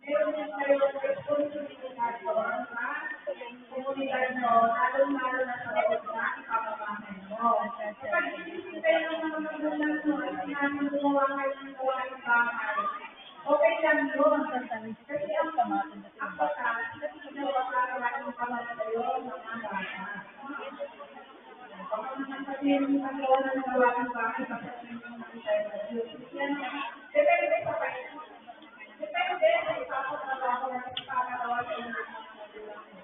meron din kayong responsibilidad doon sa komunidad nyo, lalo-lalo na sa loob na ipapamahay mo. Kapag inisip kayo ng mga magulang nyo at sinabi gumawa kayo ng gawain bahay, okay lang yun. Kasi ang batas, ginawa para maging kamay kayo mga bata. Baka naman sabihin mo sa gawa ng gawain bahay, bakit hindi naman tayo yan? Depende sa kayo. Depende sa ipapagawa na ipapagawa sa inyo.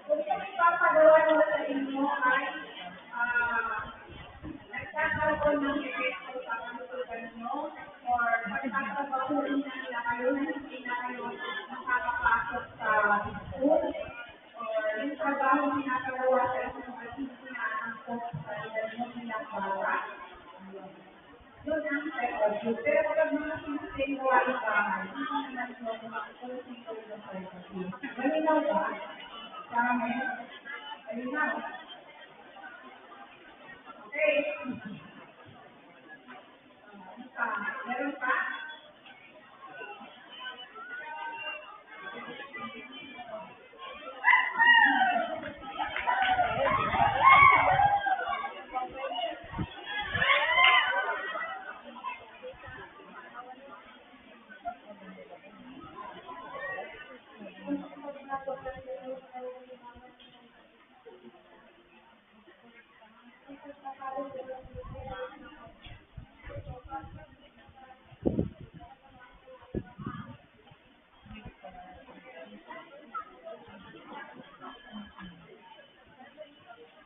Kung yung ipapagawa nyo sa inyo ay nagkakaroon ng epekto sa kalusugan nyo or pagkakabahurin na nila kayo na hindi na kayo makakapasok sa school or yung trabaho pinapagawa sa inyo ay hindi na ang sa edad nyo bilang bata. Yun ang psychology. Pero kapag mga simpleng gawain bahay, hindi naman ito makakulusin ko yung psychology. Malinaw ba? Sa amin? Malinaw? Okay. Meron pa?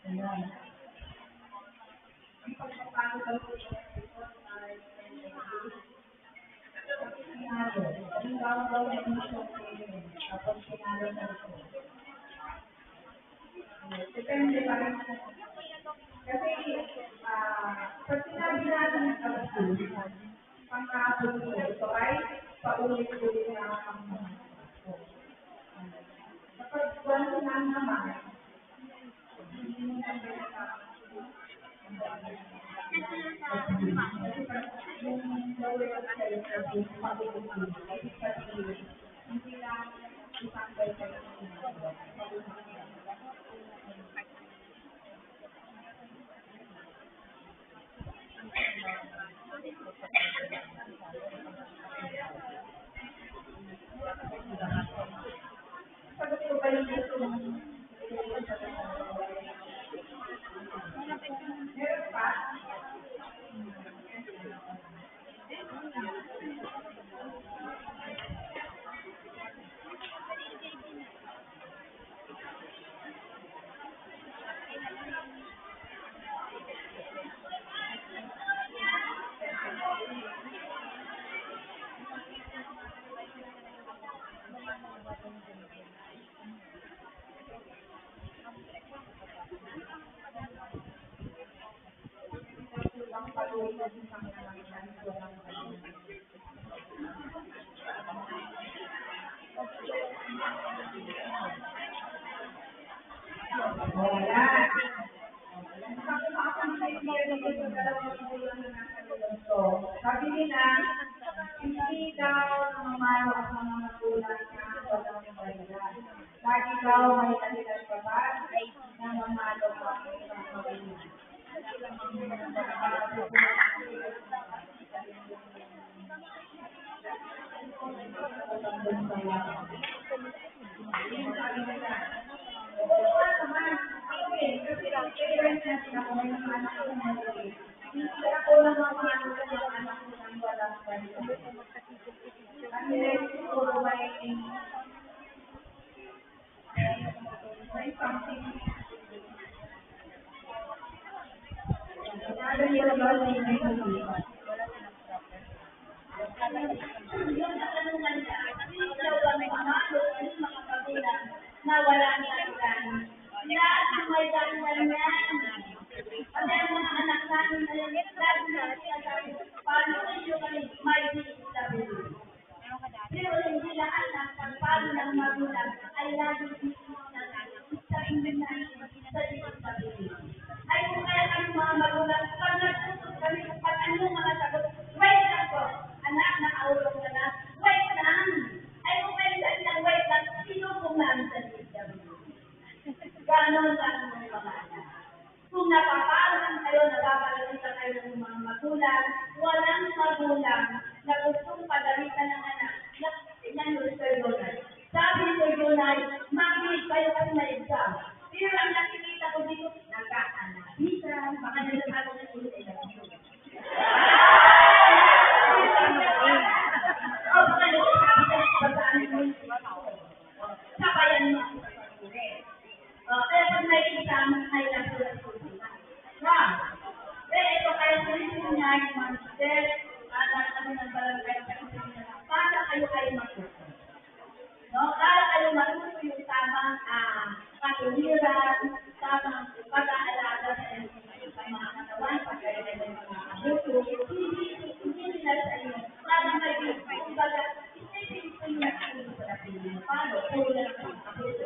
Ayan. Ang pagpapalo daw po siya ay sinalo. Ang daw na inisyo kapag sinalo na ito. Depende pa rin. Kasi pag sinabi natin ang kapatid, pangkabot ko, ito ay paulit-ulit na ang mga. Kapag buwan lang naman, hindi mo na yung lower of self-service, pag-ulit-ulit, hindi lang isang sabi nila, hindi daw namamalo ang mga magulang na walang bayad. Lagi daw may kanilang babad na mamalo ang isang magulang. Hindi ako lang mamalo ng anak ko ng walang bayad. Kasi siguro may something. Lalo yung ba may nagulita. Yung katanungan niya, hindi daw kami mamalo ng mga magulang na wala nilang. Lahat ang may dahilan yan. Kasi ang mga anak namin na yan, lagi na sinasabi, paano ninyo kami may disability? Pero hindi lahat ng pagpalo ng magulang ay lagi sa inyo na sa disability. Ay kung kaya kami mga magulang, pag nagsusot kami, pag ano mga sagot, wait lang po, anak, nakaulog ka na, wait lang. Ay kung kaya lang, wait ng barangay para kayo ay matuto. No? Para kayo matuto yung tamang katuwiran, tamang pag-aalaga sa mga katawan, pag-aalaga ng mga abuso, hindi nila sa inyo. Para kayo, kumbaga, hindi ko yung natulog sa natin. Paano? Puro lang sa mga abuso.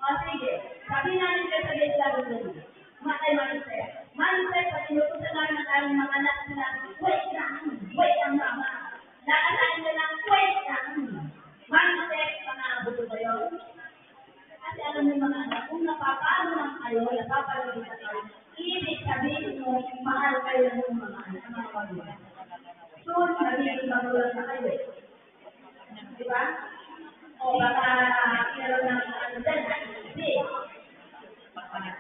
O sige, sabi namin kayo sa Leslaro Dali, matay Maricel. Maricel, pag inutusan namin ang aming mga anak, sinabi, wait lang mama. Nakasain na lang, wait lang. Maricel, pangabuto ba yun? Kasi alam niyo mga anak, kung napapalo lang kayo, napapalagitan kayo, ibig sabihin mo, mahal kayo ng mga anak, mga magulang. Soon, magiging magulang na kayo eh. Diba? O baka meron ng ano dyan, hindi.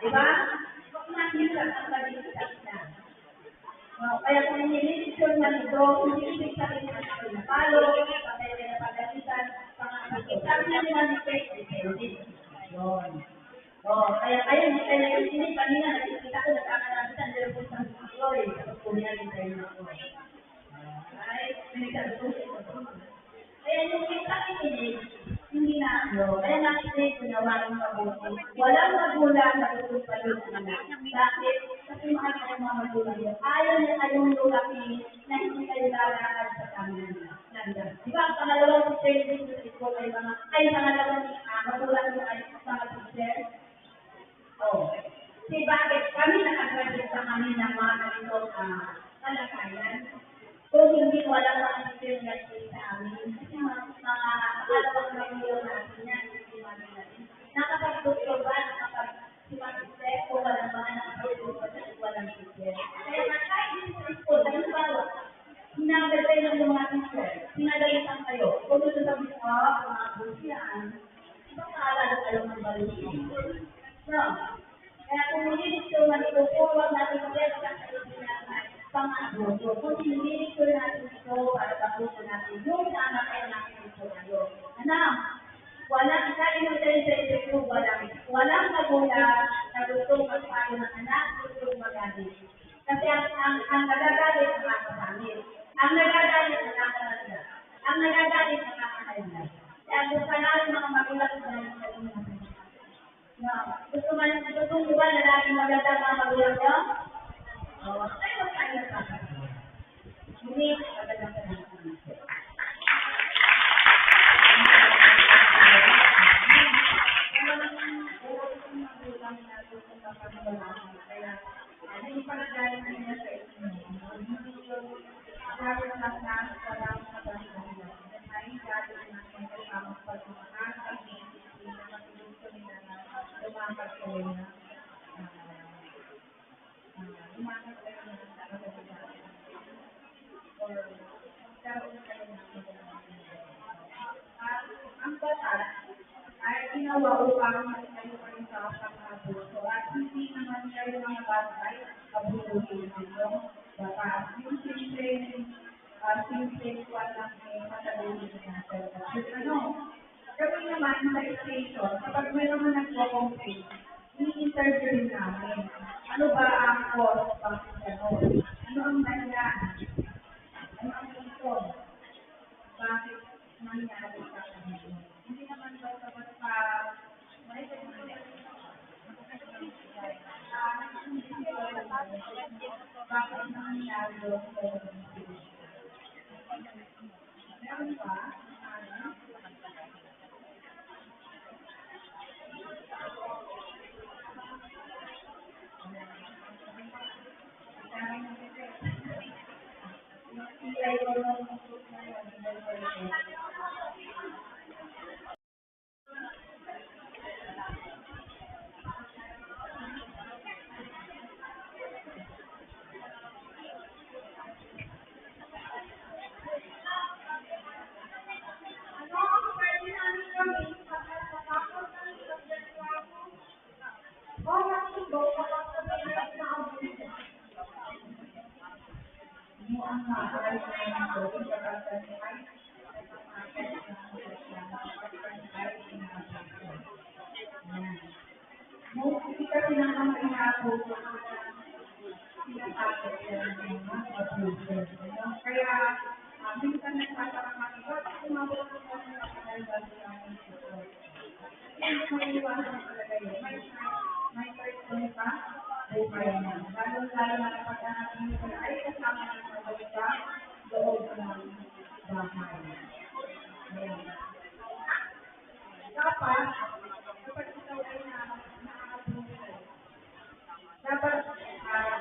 Diba? Huwag mahirap ang pag-iisip na. Kaya kung nililisyon na ito, hindi ibig sabihin na ako napalo, patay ka na pagalitan, sabi na nila ni Faith, yun. Kaya ayun, kaya yung kanina, nakikita ko, nagkakalabitan, pero po sa mga sa pagpunya rin tayo na ako. Ay, pinagsabi ko ito. Kaya yung kita kinig, hindi na ako. Kaya nakinig ko na walang mabuti. Walang magulang na tutupalog na. Bakit? Kasi mahal kayo mga magulang yun. Ayaw niya kayong lulaki na hindi kayo lalakad sa kanya. Diba, ang pangalawang teacher din sa school ay pangalawang magulang yung ay mga teacher. Si bakit kami nakagraduate sa kami ng mga ganitong kalakayan? Kung hindi walang mga teacher na sa amin, kasi mga alawang magulang natin yan, hindi natin. Nakapag-doktor ba, nakapag-simatistep, kung walang mga nakapag-doktor na walang teacher. Kaya kahit din sa school, halimbawa, hinagagay ng mga teacher, hinagalitan kayo. Kung gusto sabi ko, mga busiyan, ibang maalala kayo ng balusin. No? Kaya kung nililis ko na ito, huwag natin mag-get sa kailisin natin pang-abuso. Kung nililis ko natin ito, para tapusin natin yung tama kayo natin ito ngayon. Walang kain tayo sa ito, walang magulang na gustong magpayo ng anak, gustong magalit. Kasi ang nagagalit, nakakasamit. Ang nagagalit, nakakalaga. Ang nagagalit, nakakahalga. Kaya gusto namin mga magulang dahil sa inyo. Gusto mo ba na laging maganda mga magulang nyo? Tayo tayo sa hindi, maganda sa mga. Kaya, hindi pa nagaling na nila sa inyo. Hindi yung gawin lang na walang kabangan. Ay, gawin natin kasama pag-umahan, pag-iisip na matulog nila na lumakad kayo na lumakad kayo na sa kabangan. Or magkaroon kayo ng kabangan. Ang batas ay ginawa upang kayo kayo sa pang-abuso at hindi naman kayo mga bagay abusuhin nyo. Batas yung simple walang matagulin natin. Gawin naman sa station, kapag may naman nagpo-complain, i-interview rin namin. Ano ba ang cause pang gano'n? Ano ang dahilan? Ano ang reason? Bakit nangyari sa kanila? Hindi naman basta may bakit nangyari doon sa meron ba? Kaya hindi ka nagpapakamakikot, tumawag ko po ng kapatid sa aking support. Hindi ko iiwasan na talaga yun. May person pa, buhay na. Lalo-lalo na kapag ang ating ito ay kasama ng mga sa loob ng bahay. Ayan. Dapat, kapag ikaw ay nakakapulong, dapat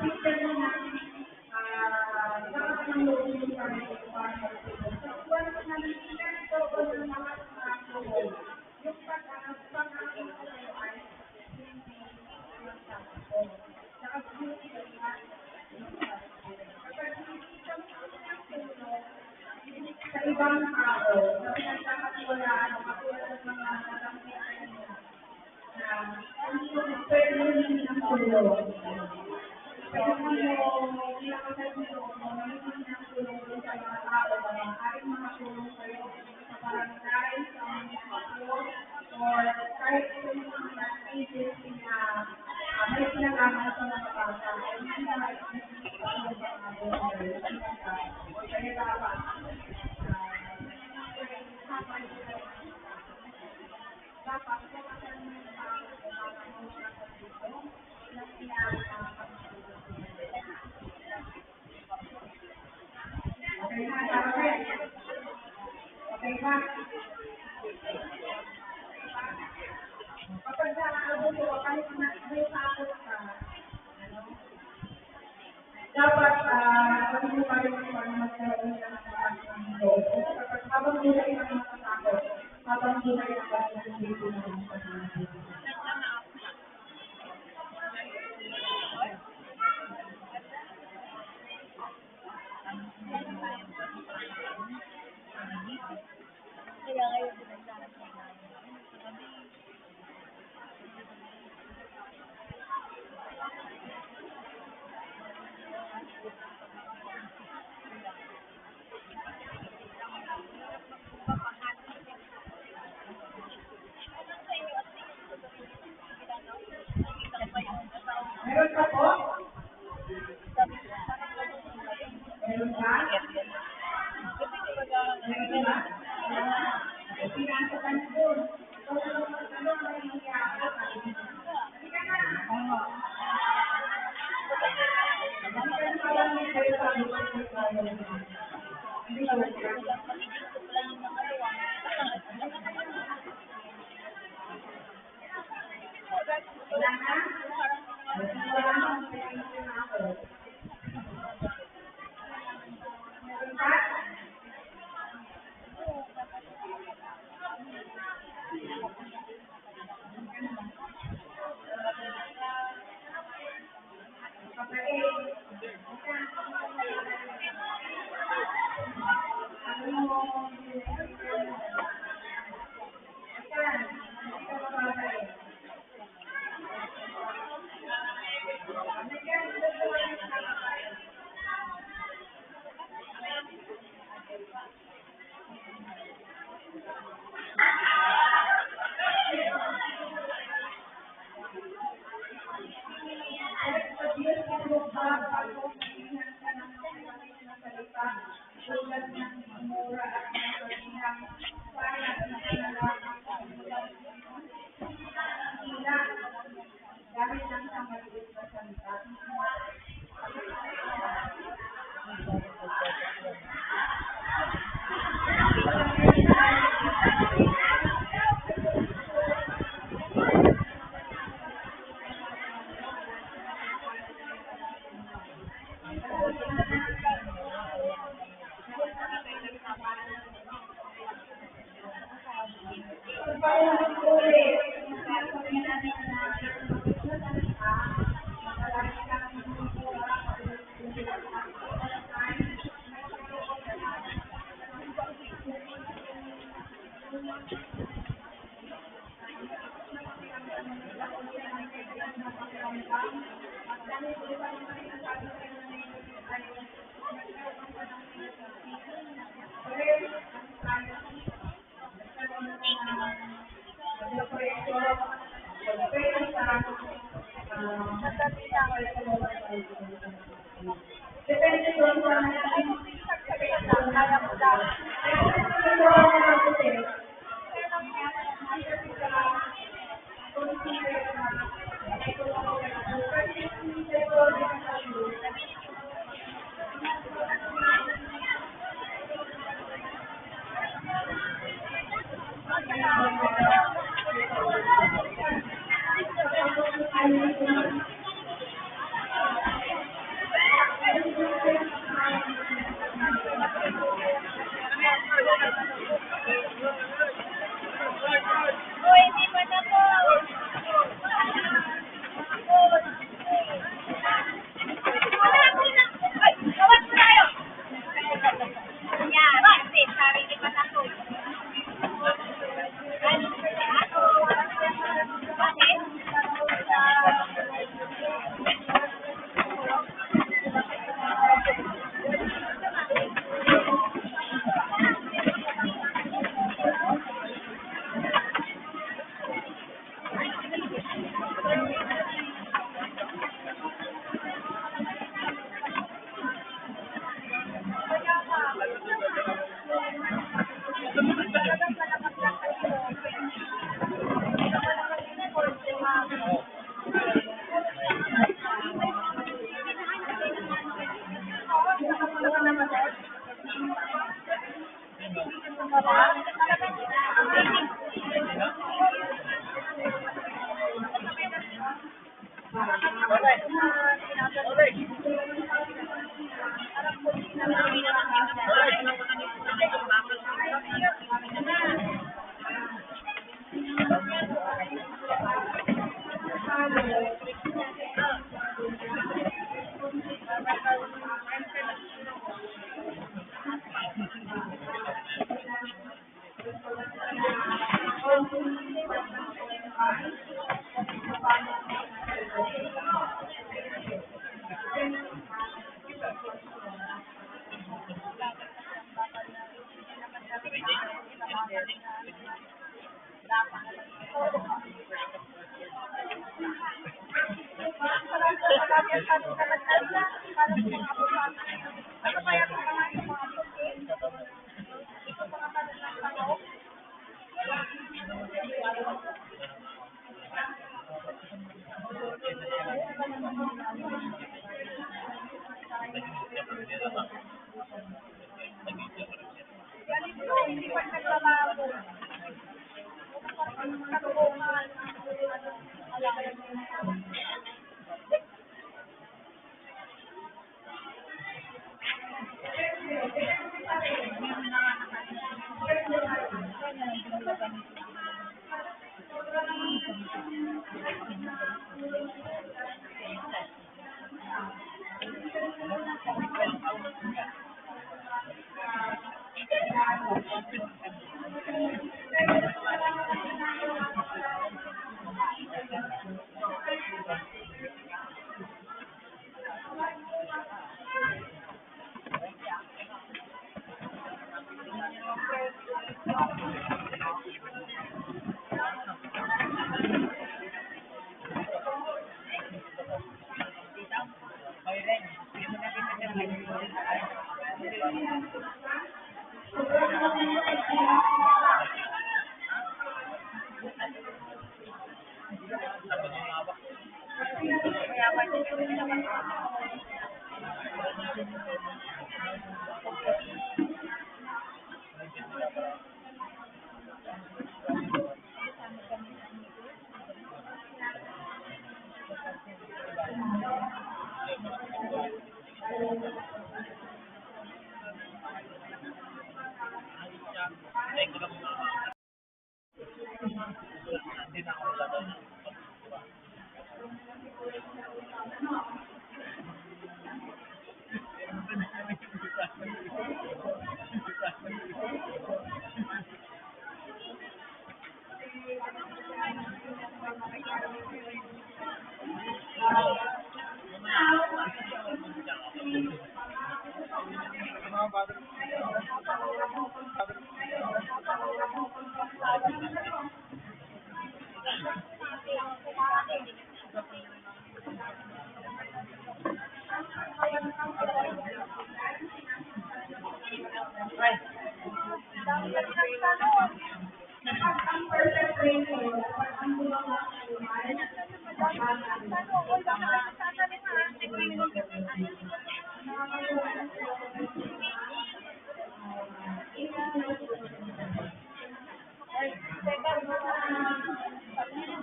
picture mo na dapat ng loob yung parang para magtulong. So, kung na nangyayari ito o ng mga tulong, yung pag-aamin ko ay hindi yung sabi. Saka beauty ay yung sabi. Kapag hindi ka tulong sa ibang tao, na pinagkakatiwalaan, makatulad ng mga nagamit na hindi mo pwede hindi ng tulong. Pwede mo pinakasagulong mo na hindi ng tulong doon sa mga tao na maaaring makatulong sa'yo sa barangay, sa munisipyo, or kahit sa mga agency na may pinalaman sa mga bata. Hindi na makikita sa mga barangay. Kaya dapat okay ba? Kapag nakakabot ko, kahit na may takot ka, dapat pati mo pa rin magkaroon ka ng pagkakas. Kapag habang buhay ang matatakot, habang buhay ang pagkakas ng pagkakas. Kaya ngayon, Meron pa po? Meron pa? Meron ba? Pinasa niyo doon. Ano ang nangyayari? Hindi ka na. Hindi ka na parang may kayo sa hindi ka na. Wala na? Wala na. Pinasa na ako. Meron pa? Dahil lang sa maliit na salita. Depende doon sa Uy, hindi pa na po. Ay, gawan mo na kayo. Yan, kasi sabi ni Patato.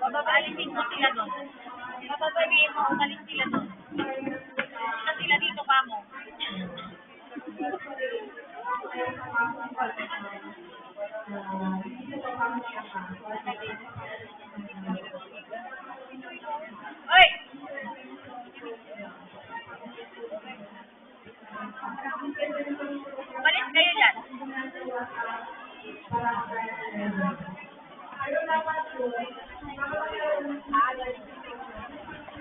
Bababalitin mo sila doon. Oy! Umalis kayo dyan.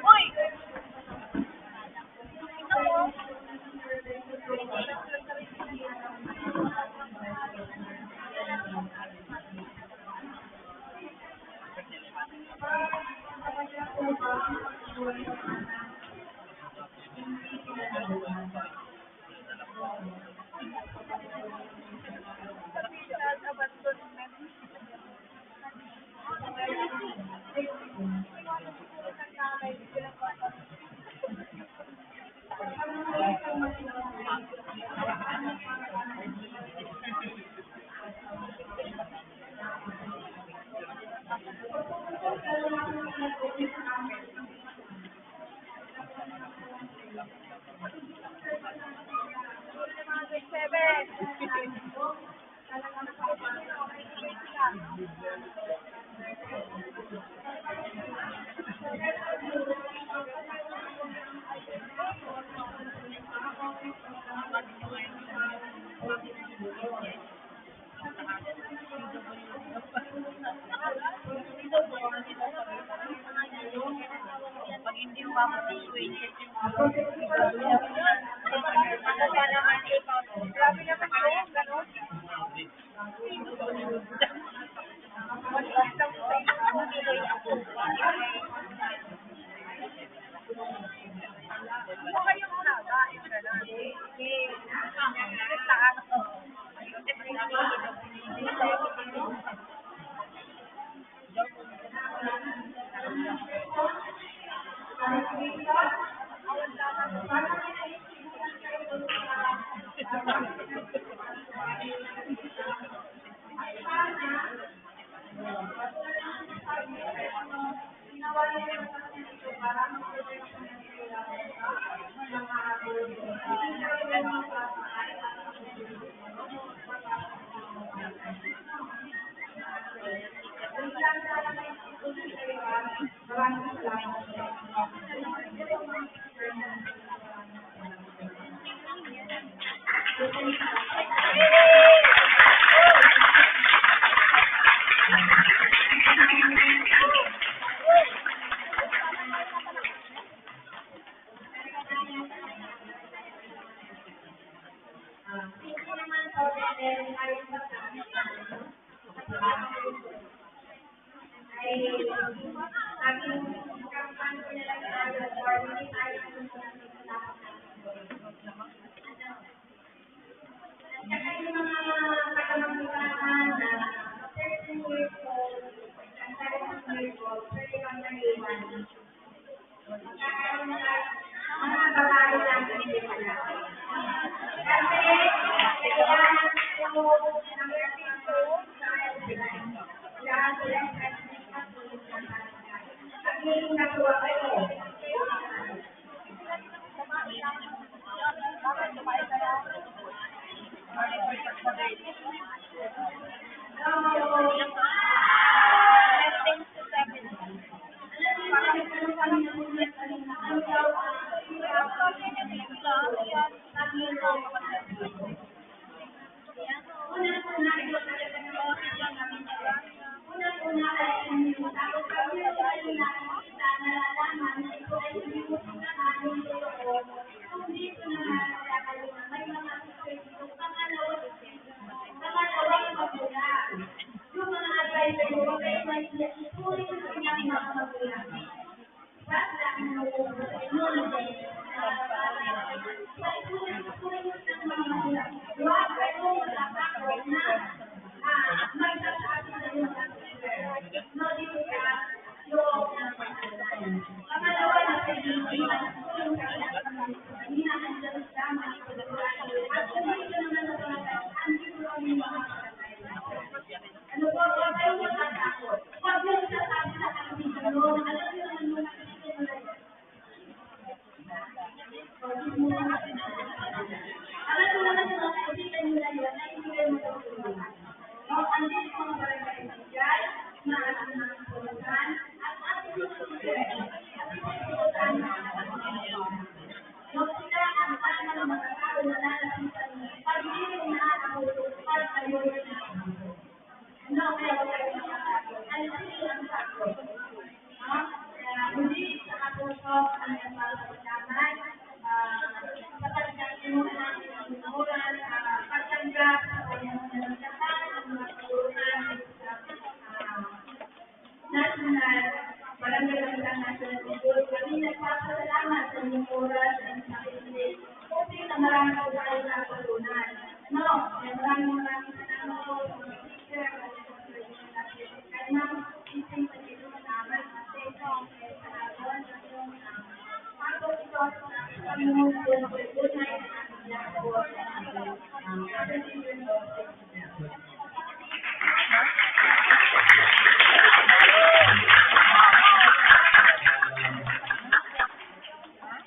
Uy! Pag hindi umabot ng 20, grabe naman yun, gano'n. Baka yung haba, yung gano'n.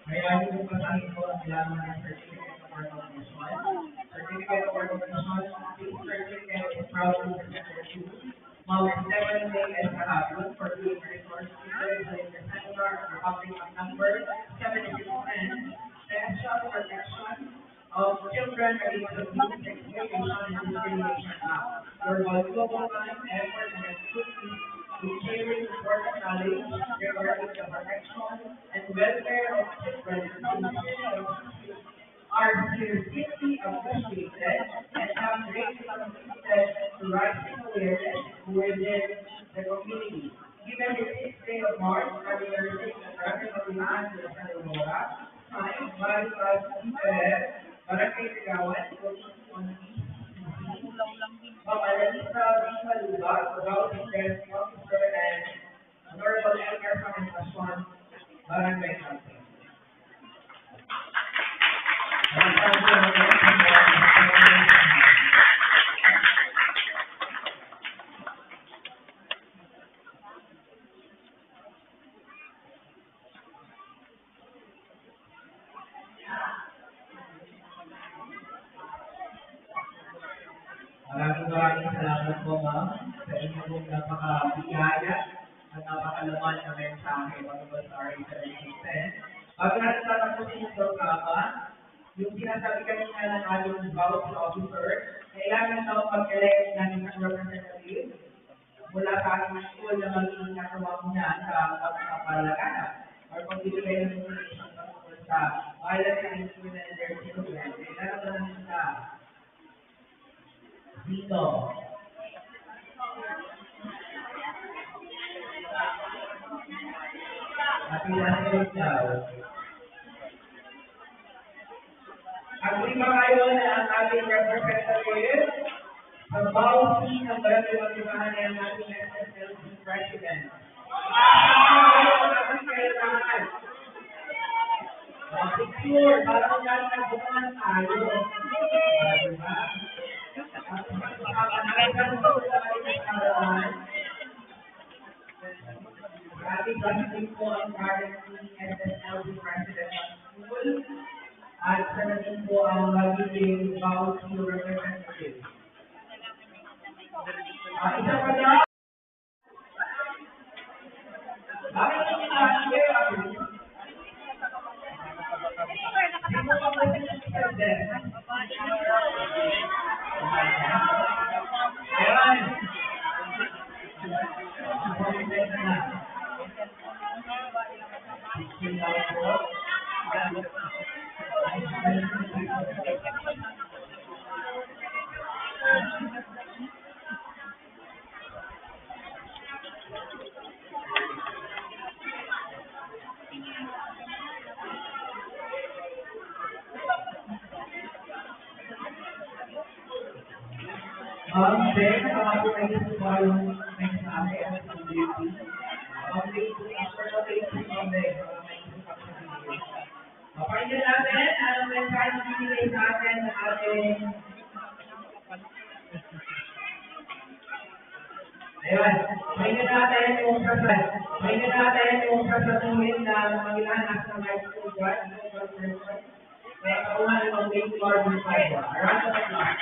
Kaya yung basahin ko ang laman ng certificate of recognition. Certificate of recognition, this certificate is proudly presented to Mount Stephen Day and Kahapon for being a resource teacher during the seminar of the public of number 7610, Special Protection of Children Against Abuse, Exploitation, and Discrimination Act. Your valuable time, effort, and expertise in sharing important knowledge regarding the protection and welfare of children are sincerely appreciated and have greatly contributed to raising awareness within the community. Given the 6th day of March, anniversary of the Reconciliation de San Aurora, signed by Barangay Tigawan, Analisa Visa Lugar, Route Defense Officer, and Honorable Edgar Pangasinan, Barangay Council. Maraming salamat po, ma'am, sa inyong napaka-biyaya at napakalaman na mensahe patungkol sa RA 7610. Bago natin tatapusin yung programa, yung sinasabi kanina ng ating voucher officer, kailangan daw mag-elect natin ng representative mula sa ating school na magiging kasawang niya sa pagkakapalaganan or pagbibigay ng information patungkol sa violence against women and their children. Kailangan na natin sa dito. At ilasunod daw. Agree ba kayo na ang ating representative sa policy ng barangay Magdimahan ay ang ating SSLC President? Secure, parang lang nagbukan tayo. Diba? Ating president po ang currently SSLC President ng school at sa natin po ang magiging policy representative. Isa pa daw. Bakit natin nakakaya ako? Sino pa po yung president? Ayan. Then, ako ay gusto ko yung mensahe at community. After the basic of the pakinggan natin ang mensahe na binigay sa atin ng ating ayun, pakinggan natin yung sasabihin na mag-ilanas ng high school guard kaya kauhan ng basic guard ng Fiber. Round of applause.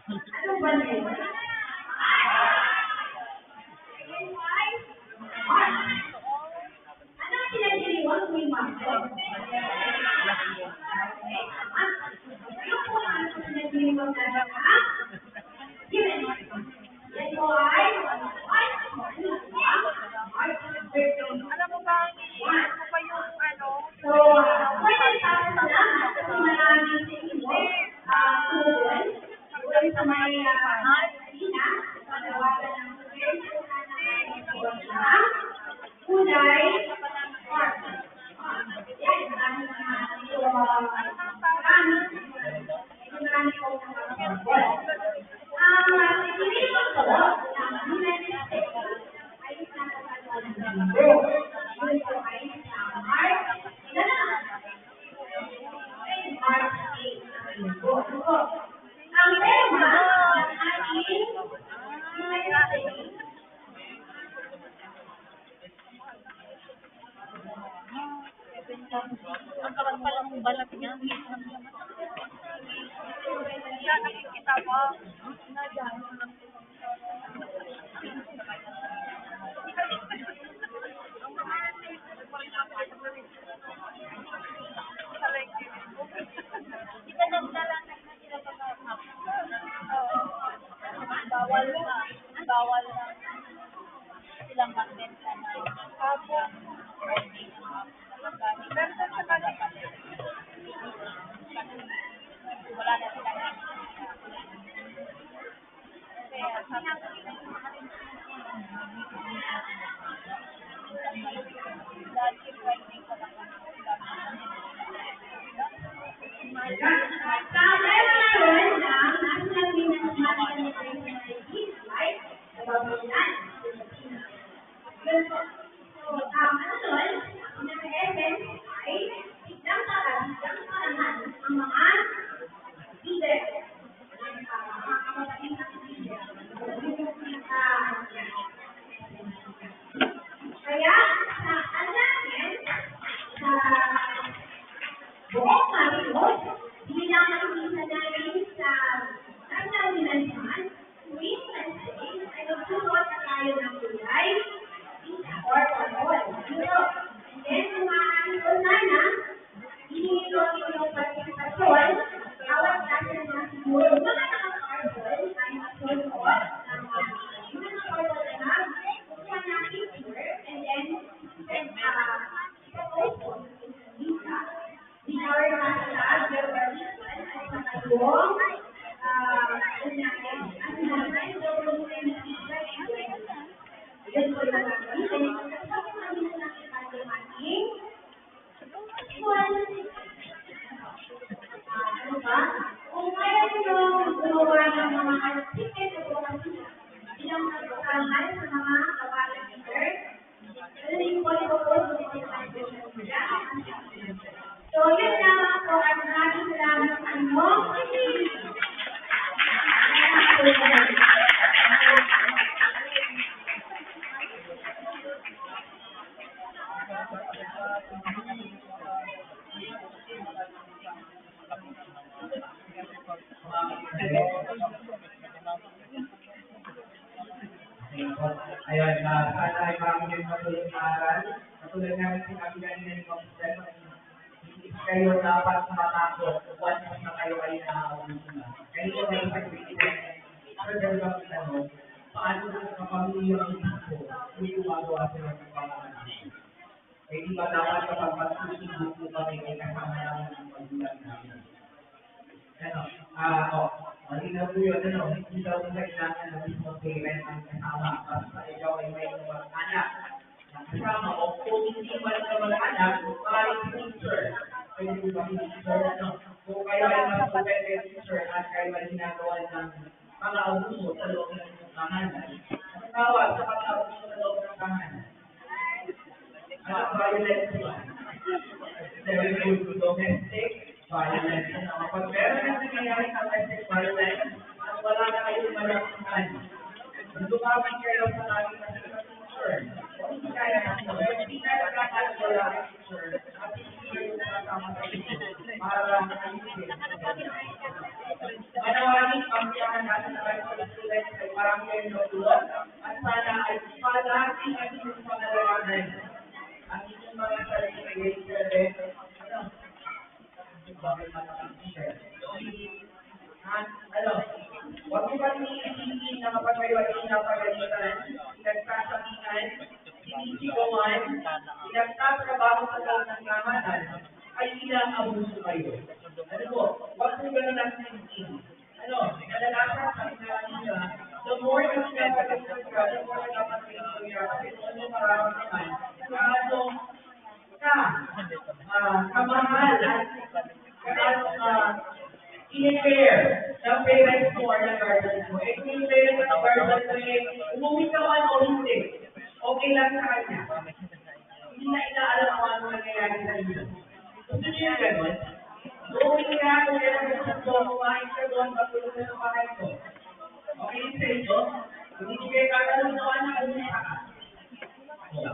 Ano ba yun? Ano ang pinagdiriwang mo yung maso? Ano po ang pinagdiriwang na ha? Given mo Ang kapal pala ng balat niya. Siya nakikita mo. Di ba naglalanay na sila pag-asap? Bawal na. Bawal na. Silang magbenta na. Apo. Pero sa kanila, wala na silang kaya dati pwede ko lang Sa tema ngayon ng National Women's Month Celebration Right? Kababayan, Pilipinas. Yun po. So, ano nun? Ang nasa-essence ay biglang parangan ang mga leader. Mga kapatid ng leader. Kaya, sa natin, sa buong Marcos, bilang nakikita namin sa National Women's Month, tuwing Wednesday ay magsusuot na tayo ng kulay, pink or purple. Dito. And then, kung maaaring ko sana, hihingi ko yung partisipasyon, bawat klase na siguro, mga naka-purple ay magsusuot ng mga purple na kukuha ng picture, and then, ipopost ko sa in our national revolution at saka yung ano ba? Kung kaya nyo gumawa ng mga artikel o bilang nagpakangal sa mga kawalan leader, ano yung po So, yun lamang po at maraming salamat sa inyo. Ayun, sana ay marami yung matulog na aral. Katulad namin sinabi kanina ni Kapitán, hindi kayo dapat matakot once na kayo ay naaabuso na. Kayo may sacrifice. Pero dahil ba kita mo, paano kung kapamilyang isip ko, hindi gumagawa sila ng pangangalasin? Eh di ba dapat kapag magsusubok mo kami ay kasama namin ang pagbulan namin? Malinaw po yun, hindi daw kailangan ng mismong parent ang kasama basta ikaw ay may mga anak na kasama o kung hindi man ka mag-anak, maaaring teacher. Pwede po ba teacher? Kung kayo ay mas competitive teacher at kayo ay ginagawa ng pang-aubuso sa loob ng tahanan. Ang tawag sa pang-aubuso sa loob ng tahanan? Violence ba? Domestic violence. Kapag meron na nangyayari sa domestic violence, wala na kayong malakutan. Lumapit kayo sa namin na teacher. Hindi kaya na po. Hindi kaya nakakala wala ang teacher. At hindi kayo nakasama sa teacher. Para ayusin. Manawagin pangkiyakan natin na kayo sa students ay marami kayong natulog. At sana ay palagi ang inyong pangalawanan. Ang inyong mga sarili ay huwag mo ba niisipin na kapag kayo ay pinapagalitan, pinagsasabihan, sinisigawan, pinagtatrabaho sa loob ng tahanan, ay inaabuso kayo. Ano po? Huwag mo gano'n ang thinking. Kadalasan sa kanila, the more na pinapagalitan ka, the more na dapat pinapagalitan ka, kasi doon mo mararamdaman, gaano kamahal at gaano in-care ng parents mo or ng guardians mo. Kung yung parents at guardians mo umuwi ka man o hindi, okay lang sa kanya. Hindi na inaalam kung ano nangyayari sa inyo. Gusto niyo yung gano'n? Umuwi ka, kung gano'n sa doon, kumain ka doon, matulog na sa bahay ko. Okay sa inyo? Hindi kayo kakalunuan na kumita ka.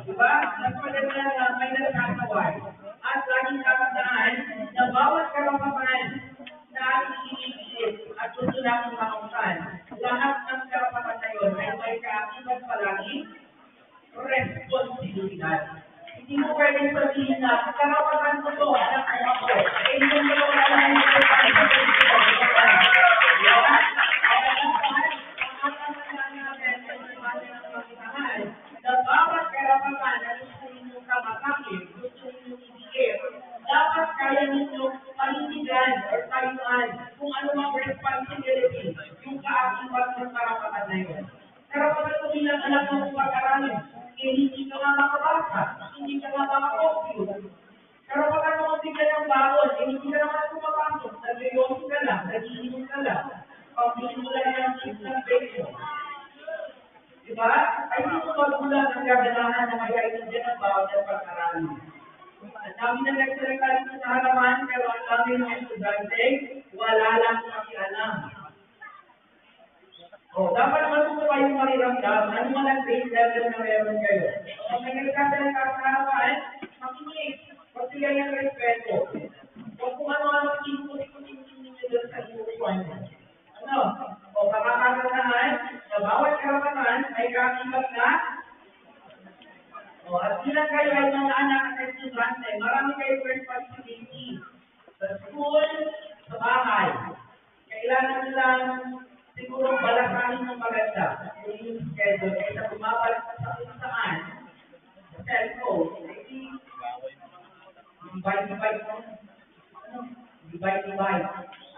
Diba? Mas maganda na may nagkakaway. At laging kakandaan na bawat karapatan na ating iniisip at gusto natin maungkan, lahat ng karapatan na yun ay may kaakibat palagi responsibilidad. Hindi mo pwedeng sabihin na karapatan ko to, anak ko ako. Eh, hindi mo wala na yung na bawat karapatan na gusto ninyo kamatangin, gusto ninyo ibigay, dapat kaya ninyo panindigan or tayuan kung ano ang responsibility, yung kaakibat ng karapatan na yun. Karapatan ko bilang anak ng pag-aralin, eh hindi ka nga makabasa, hindi ka nga makakompute. Karapatan mo kung bigyan ng baon, eh hindi ka naman kumapasok, nag-yosi ka lang, nag-iinom ka lang, pag-iinom mo lang yung chips ng peso. Diba? Ay dito magulang ang gaganahan na mag-aitindihan ng bawat at pag-aralin. Ang dami na nagsalita dito sa harapan, pero ang dami ng estudyante, wala lang makialam. Dapat matuto kayong makiramdam, ano man ang grade level na meron kayo. Kung may nagsasalita sa harapan, makinig, magbigay ng respeto. Kung ano-ano input-input ninyo doon sa inuupuan nyo. Pakakasanahan na bawat karapatan ay kakibat na. At bilang kayo ay mga anak at estudyante, marami kayong responsibility sa school, sa bahay. Kailangan nilang siguro balakanin ng maganda yung schedule kaysa bumabalik sa kung saan sa cellphone. Divide.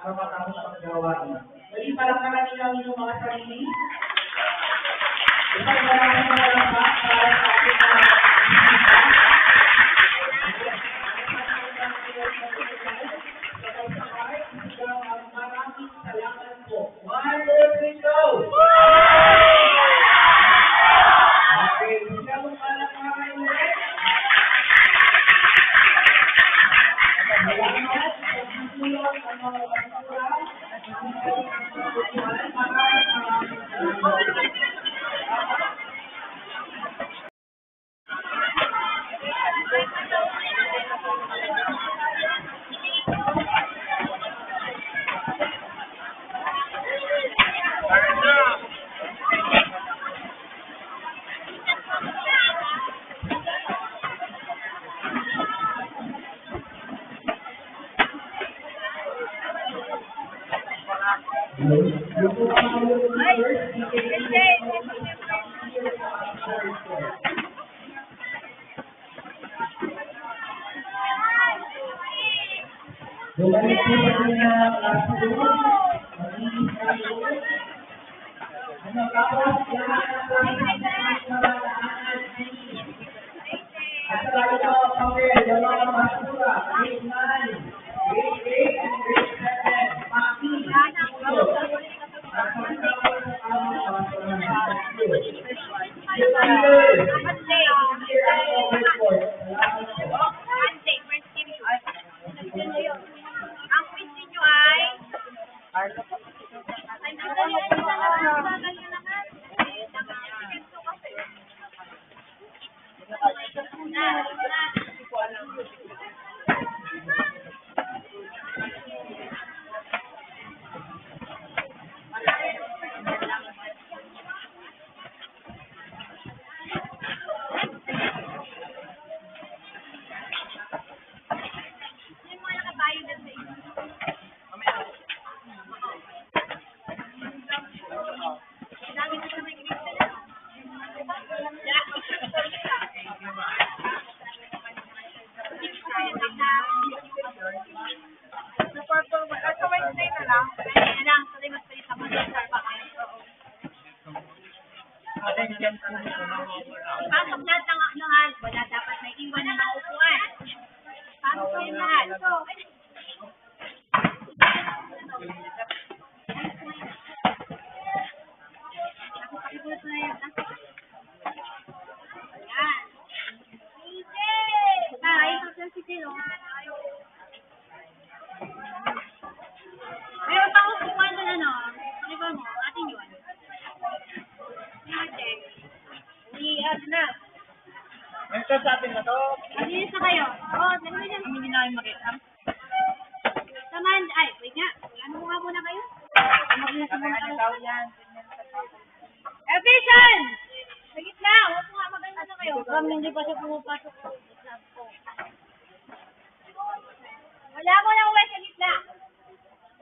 Para matapos ang gawain. Muli parang nakanilang yung mga sarili. Isang maraming pa para sa ating maraming salamat po. 1, 2, 3, go! Okay, siya mo pala mga ulit. Salamat sa pagtulong ng mga basura. Bumalik po sa kanya klase doon. Mag-iis na doon. Tapos, lahat ng klase na malalaanan. At sa lalo na papel, yung mga basura, grade 9, grade 8, and grade 7, maki, ulo. At sa kapal sa kamang basura ng school. Yung leader, here ang report. Salamat po. Ang quiz ninyo ay pasok lahat ng aknohan. Wala dapat na iwan ng mga upuan. Pasok kayo lahat. Meron pa akong upuan doon, ano? Ano ba mo? Atin yun. Yes na. Nagsasabi na to. Malinis na kayo. Oo, dali na. Kami hindi namin makita. Saman, ay, wait nga. Ano nga muna kayo? Malinis na muna kayo. Daw yan. Evision! Sa gitna, huwag mo nga maganda na kayo. Kami hindi pa siya pumapasok. Wala mo lang uwi sa gitna.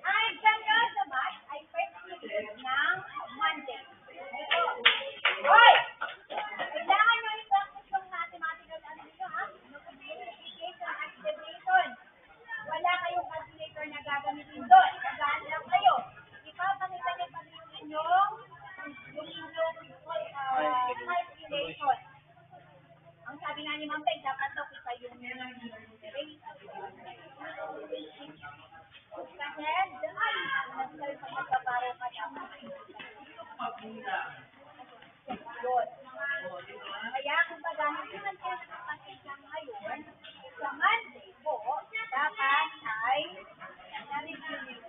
Ang exam nyo sa March ay first week ng Monday. Hoy! Kailangan nyo i-practice yung mathematical ano nyo, ha? Multiplication and division. Wala kayong calculator na gagamitin doon. Magaan lang kayo. Ipapakita nyo pati yung inyong calculation. Ang sabi nga ni Ma'am Peg, dapat daw kita yung kasi, ay, nagsabi pa magpaparo ka dapat. Yun. Kaya kung paggamit naman kayo ng kapatid ngayon, sa Monday po, dapat ay na-review.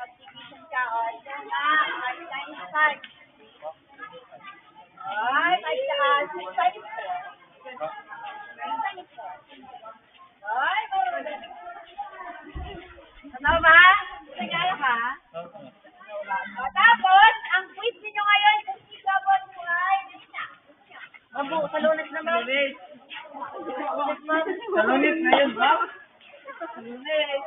Mag-division ka, o. Diyan na, 5 times 5. Ay, 6 times 4. 9 times 4. Ay, tama ba? Nagaya ka? O, tapos, ang quiz ninyo ngayon, kung sigabot mo ay, na. Mabu, sa Lunes na ba? Sa Lunes na yun ba? Sa Lunes.